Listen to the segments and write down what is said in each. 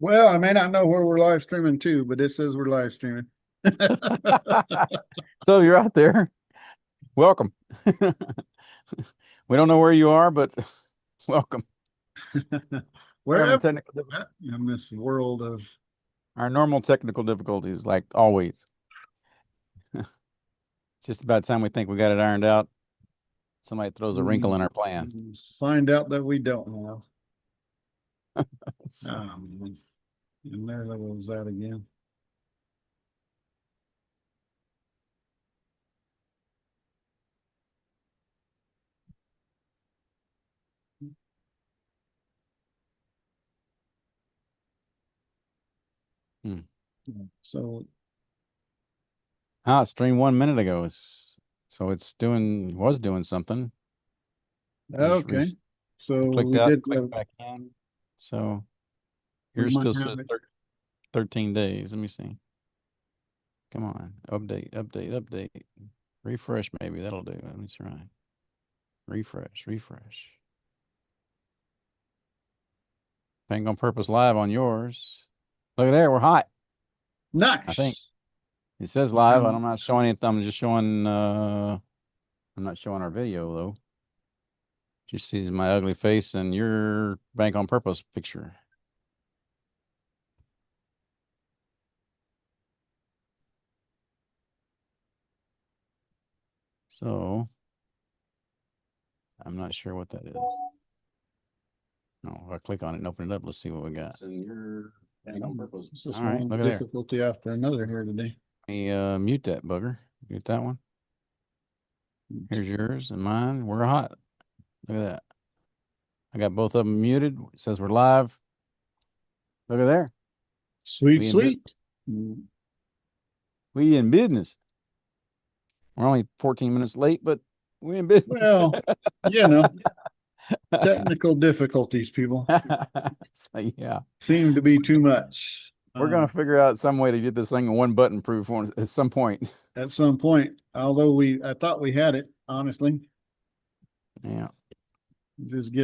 Well, I may not know where we're live streaming to, but it says we're live streaming. So you're out there. Welcome. We don't know where you are, but welcome. We're having Wherever technical we're at in this world of our normal technical difficulties, like always. Just about time we think we got it ironed out, somebody throws a wrinkle in our plan. find out that we don't have. So, Man. And there was that again. hmm. So It streamed 1 minute ago. So it's was doing something. okay. So Clicked we out, did clicked back in. So we yours might still have says it. 13 days. Let me see. Come on. Update. Refresh, maybe. That'll do. Let me try. Refresh. Bang on Purpose Live on yours. Look at there. We're hot. I think Nice. it says live. I'm not showing anything. I'm just showing, I'm not showing our video though. Just sees my ugly face and your Bank on Purpose picture. So I'm not sure what that is. No, if I click on it and open it up, let's see what we got. So you're Bank on Purpose. This is All right, one look at there. difficulty after another here today. Let me mute that bugger. Mute that one. Here's yours and mine. We're hot. Look at that. I got both of them muted. It says we're live. Look at there. Sweet. We in business. We're only 14 minutes late, but we in business. Well, you know, technical difficulties, people So, yeah, seem to be too much. we're gonna figure out some way to get this thing in one button proof at some point. At some point, although I thought we had it, honestly, Yeah, just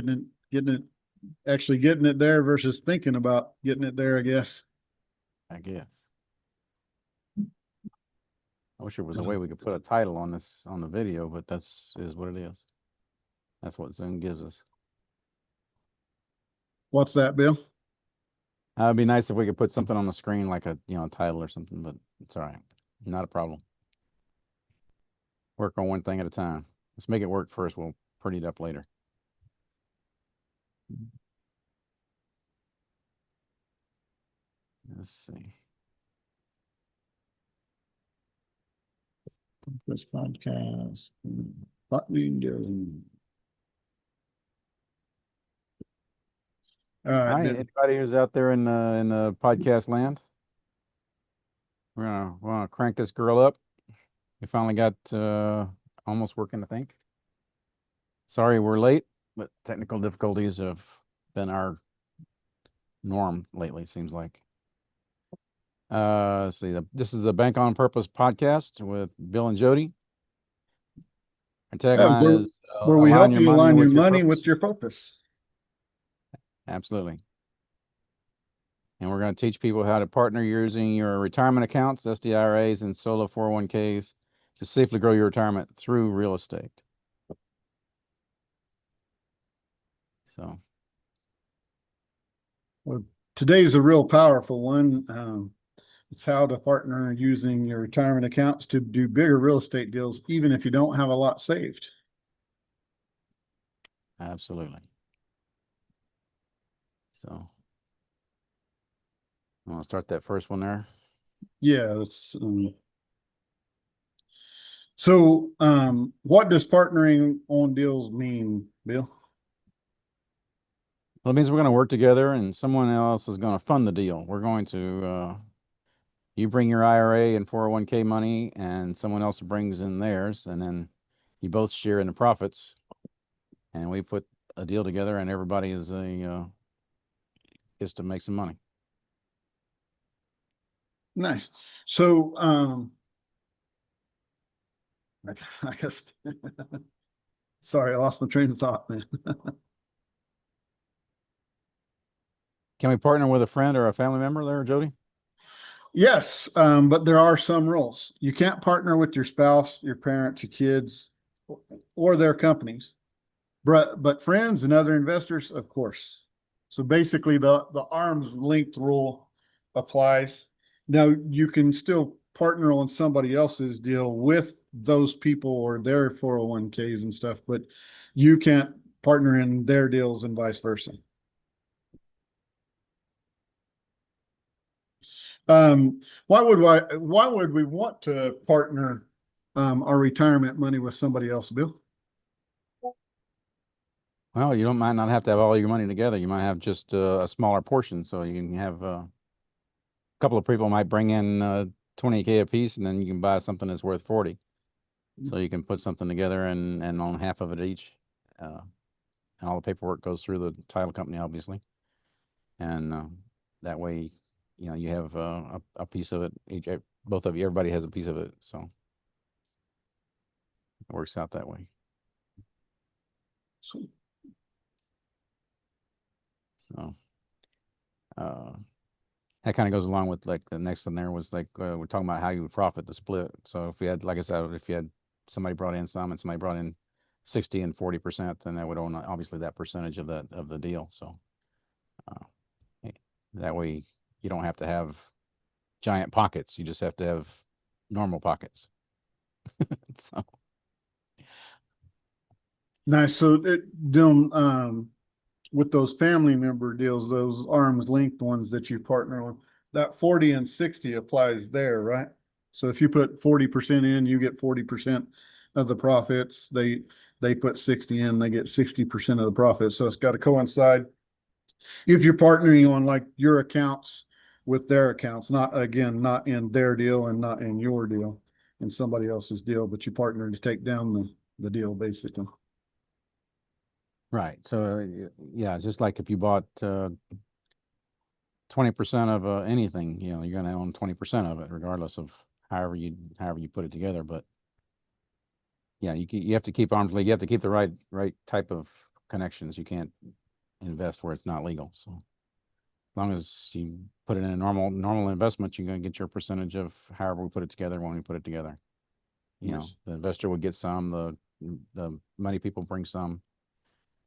actually getting it there versus thinking about getting it there, I guess. I guess. I wish there was a way we could put a title on the video, but is what it is. That's what Zoom gives us. What's that, Bill? It'd be nice if we could put something on the screen like a title or something, but it's all right. Not a problem. Work on one thing at a time. Let's make it work first. We'll pretty it up later. Let's see. This podcast. What we doing? All All right, right, anybody who's out there in the podcast land, we're gonna crank this girl up. We finally got almost working, I think. Sorry we're late, but technical difficulties have been our norm lately, seems like. Let's see. This is the Bank on Purpose podcast with Bill and Jody. Our tagline is where we align help your you money align your with your money purpose. with your purpose. Absolutely. And we're going to teach people how to partner using your retirement accounts, SDIRAs, and solo 401ks to safely grow your retirement through real estate. So, Well, today's a real powerful one. It's how to partner using your retirement accounts to do bigger real estate deals, even if you don't have a lot saved. absolutely. So, I'm going to start that first one there. Yeah, that's so. What does partnering on deals mean, Bill? Well, it means we're going to work together and someone else is going to fund the deal. We're going to, you bring your IRA and 401k money and someone else brings in theirs, and then you both share in the profits, and we put a deal together and everybody gets to make some money. Nice. So, I guess, sorry, I lost my train of thought, man. Can we partner with a friend or a family member there, Jody? Yes, but there are some rules. You can't partner with your spouse, your parents, your kids, or their companies. But friends and other investors, of course. So basically, the arm's length rule applies. Now you can still partner on somebody else's deal with those people or their 401ks and stuff, but you can't partner in their deals and vice versa. Why would we want to partner our retirement money with somebody else, Bill? Well, you don't might not have to have all your money together. You might have just a smaller portion. So you can have a couple of people might bring in 20K a piece, and then you can buy something that's worth 40. So you can put something together and own half of it each. And all the paperwork goes through the title company, obviously. And that way, you have a piece of it. Both of you, everybody has a piece of it. So it works out that way. Sweet. So that kind of goes along with like the next one there was like we're talking about how you would profit the split. So if you had, like I said, if you had somebody brought in some and somebody brought in 60 and 40%, then that would own obviously that percentage of the deal. So that way you don't have to have giant pockets. You just have to have normal pockets. So Nice. So with those family member deals, those arm's length ones that you partner with, that 40 and 60 applies there, right? So if you put 40% in, you get 40% of the profits. They put 60 in, they get 60% of the profits. So it's got to coincide. If you're partnering on like your accounts with their accounts, not in their deal and not in your deal, in somebody else's deal, but you partner to take down the deal basically. right. So yeah, it's just like if you bought 20% of anything, you're going to own 20% of it, regardless of however you put it together. But yeah, you have to keep arm's length. You have to keep the right type of connections. You can't invest where it's not legal. So as long as you put it in a normal investment, you're going to get your percentage of however we put it together when we put it together. Yes. The investor would get some, the money people bring some.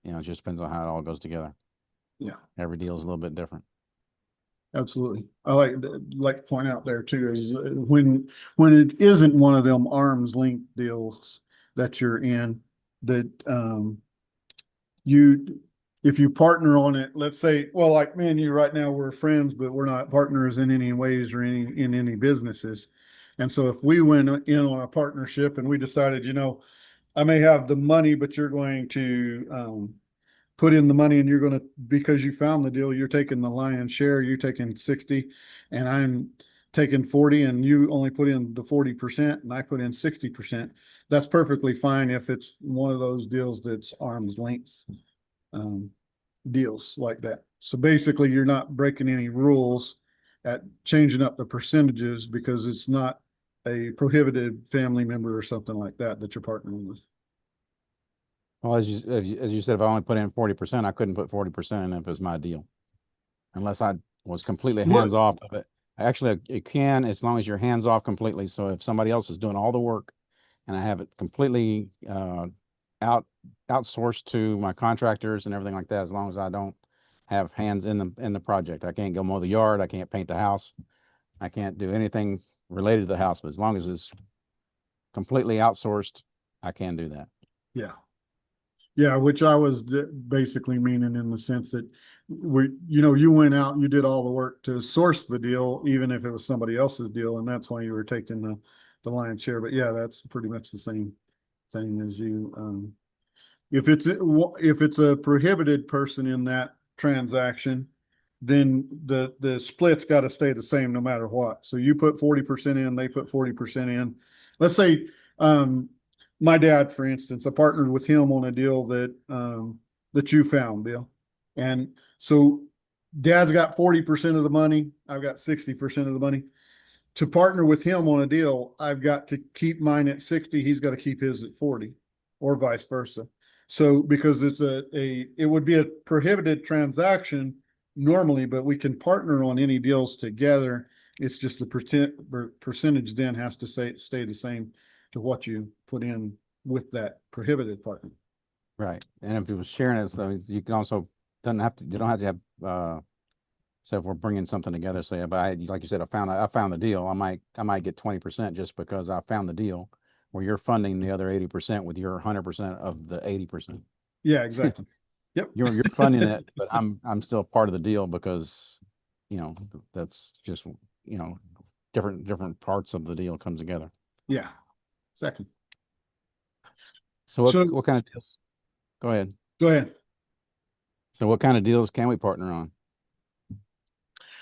It just depends on how it all goes together. Yeah. Every deal is a little bit different. Absolutely. I like to point out there too is when it isn't one of them arm's length deals that you're in, that you if you partner on it, let's say, well, like me and you right now, we're friends, but we're not partners in any ways or in any businesses. And so if we went in on a partnership and we decided, I may have the money, but you're going to put in the money and you're going to, because you found the deal, you're taking the lion's share, you're taking 60 and I'm taking 40 and you only put in the 40% and I put in 60%. That's perfectly fine if it's one of those deals that's arm's length deals like that. So basically you're not breaking any rules at changing up the percentages because it's not a prohibited family member or something like that you're partnering with. Well, as you said, if I only put in 40%, I couldn't put 40% in if it's my deal, unless I was completely hands off of it. Actually, it can, as long as you're hands off completely. So if somebody else is doing all the work, and I have it completely outsourced to my contractors and everything like that, as long as I don't have hands in the project, I can't go mow the yard, I can't paint the house, I can't do anything related to the house. But as long as it's completely outsourced, I can do that. Yeah. Yeah, which I was basically meaning in the sense that you went out, you did all the work to source the deal, even if it was somebody else's deal, and that's why you were taking the lion's share. But yeah, that's pretty much the same thing as you. If it's a prohibited person in that transaction, then the split's got to stay the same no matter what. So you put 40% in, they put 40% in. Let's say my dad, for instance, I partnered with him on a deal that you found, Bill. And so dad's got 40% of the money. I've got 60% of the money. To partner with him on a deal, I've got to keep mine at 60. He's got to keep his at 40 or vice versa. So because it would be a prohibited transaction normally, but we can partner on any deals together. It's just the percentage then has to stay the same to what you put in with that prohibited partner. Right. And if it was sharing it, so you can also, doesn't have to, you don't have to have, so if we're bringing something together, say, but like you said, I found the deal. I might get 20% just because I found the deal, where you're funding the other 80% with your 100% of the 80%. Yeah, exactly. Yep. You're funding it, but I'm still part of the deal because, that's just, different parts of the deal come together. Yeah, exactly. So So what kind of deals? Go ahead. go ahead. So what kind of deals can we partner on?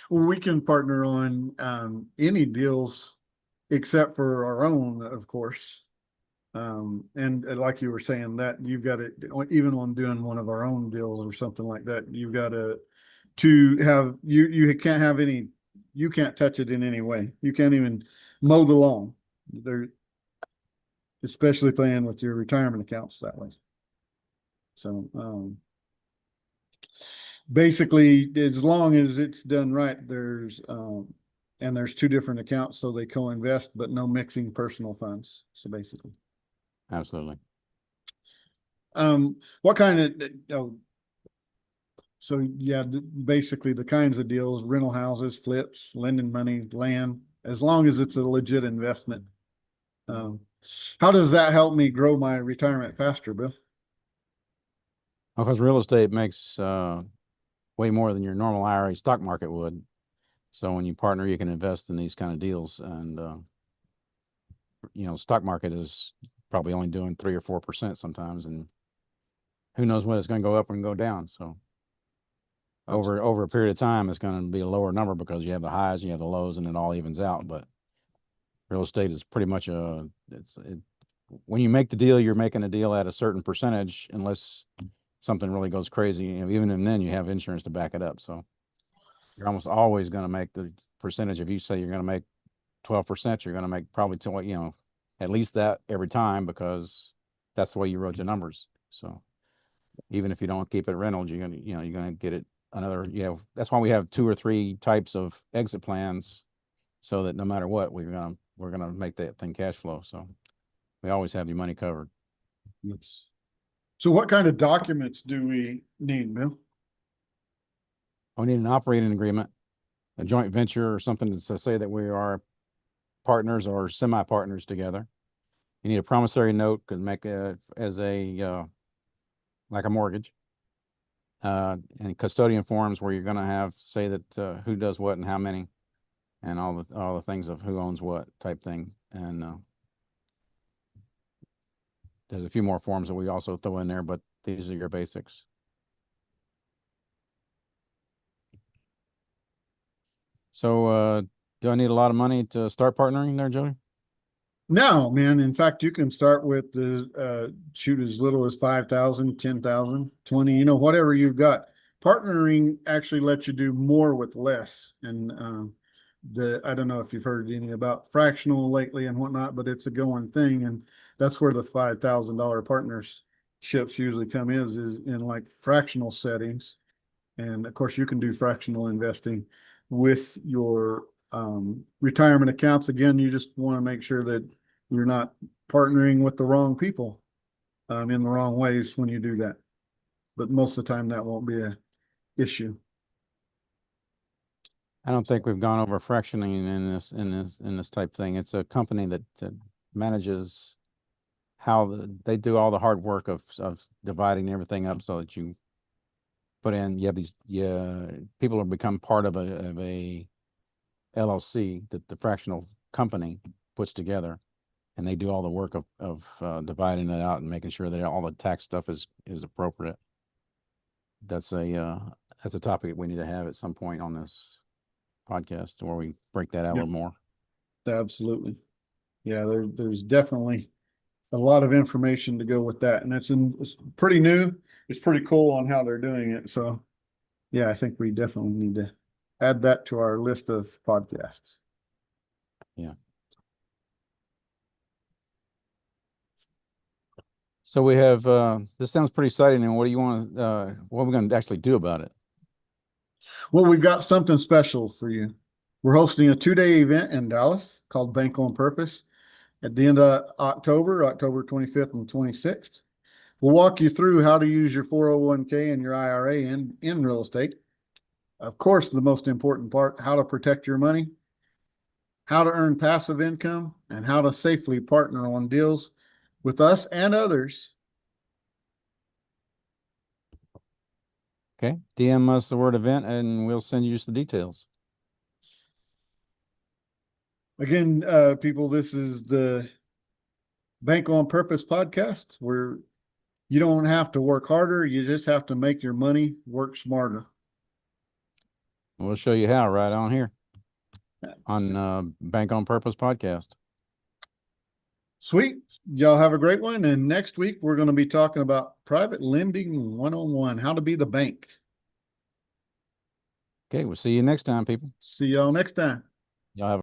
Well, we can partner on any deals except for our own, of course. And like you were saying, that you've got to, even on doing one of our own deals or something like that, you've got to have, you can't have any, you can't touch it in any way. You can't even mow the lawn. There, especially playing with your retirement accounts that way. So, basically, as long as it's done right, and there's two different accounts, so they co-invest, but no mixing personal funds. So basically, Absolutely. what kind of, so yeah, basically the kinds of deals, rental houses, flips, lending money, land, as long as it's a legit investment. Um, how does that help me grow my retirement faster, Bill? Because real estate makes way more than your normal IRA stock market would. So when you partner, you can invest in these kind of deals, and stock market is probably only doing 3 or 4% sometimes, and who knows when it's going to go up and go down. So over a period of time, it's going to be a lower number because you have the highs, you have the lows, and it all evens out. But real estate is pretty much when you make the deal, you're making a deal at a certain percentage, unless something really goes crazy. Even then, you have insurance to back it up. So you're almost always going to make the percentage. If you say you're going to make 12%, you're going to make probably at least that every time, because that's the way you wrote your numbers. So even if you don't keep it rented, you're going to get it that's why we have 2 or 3 types of exit plans, so that no matter what, we're going to make that thing cash flow. So we always have your money covered. Yes. So what kind of documents do we need, Bill? We need an operating agreement, a joint venture, or something to say that we are partners or semi-partners together. You need a promissory note, could make as like a mortgage, and custodian forms where you're going to have say that who does what and how many, and all the things of who owns what type thing. And there's a few more forms that we also throw in there, but these are your basics. So, do I need a lot of money to start partnering there, Jody? No, man. In fact, you can start with the shoot as little as 5,000, 10,000, 20, whatever you've got. Partnering actually lets you do more with less. And I don't know if you've heard any about fractional lately and whatnot, but it's a going thing. And that's where the $5,000 partnerships usually come is in like fractional settings. And of course, you can do fractional investing with your retirement accounts. Again, you just want to make sure that you're not partnering with the wrong people in the wrong ways when you do that. But most of the time, that won't be an issue. I don't think we've gone over fractioning in this type thing. It's a company that manages they do all the hard work of dividing everything up, so that you put in, you have these, people have become part of a LLC that the fractional company puts together, and they do all the work of dividing it out and making sure that all the tax stuff is appropriate. That's a topic we need to have at some point on this podcast, where we break that out a little more. Absolutely. Yeah, there's definitely a lot of information to go with that. And it's pretty new. It's pretty cool on how they're doing it. So yeah, I think we definitely need to add that to our list of podcasts. Yeah. So we have, this sounds pretty exciting. And what do you want, what are we going to actually do about it? Well, we've got something special for you. We're hosting a 2-day event in Dallas called Bank on Purpose at the end of October, October 25th and 26th. We'll walk you through how to use your 401k and your IRA in real estate. Of course, the most important part, how to protect your money, how to earn passive income, and how to safely partner on deals with us and others. Okay. DM us the word event and we'll send you just the details. Again, people, this is the Bank on Purpose podcast where you don't have to work harder. You just have to make your money work smarter. We'll show you how right on here on Bank on Purpose podcast. Sweet. Y'all have a great one. And next week, we're going to be talking about private lending 101, how to be the bank. Okay. We'll see you next time, people. See y'all next time. Y'all have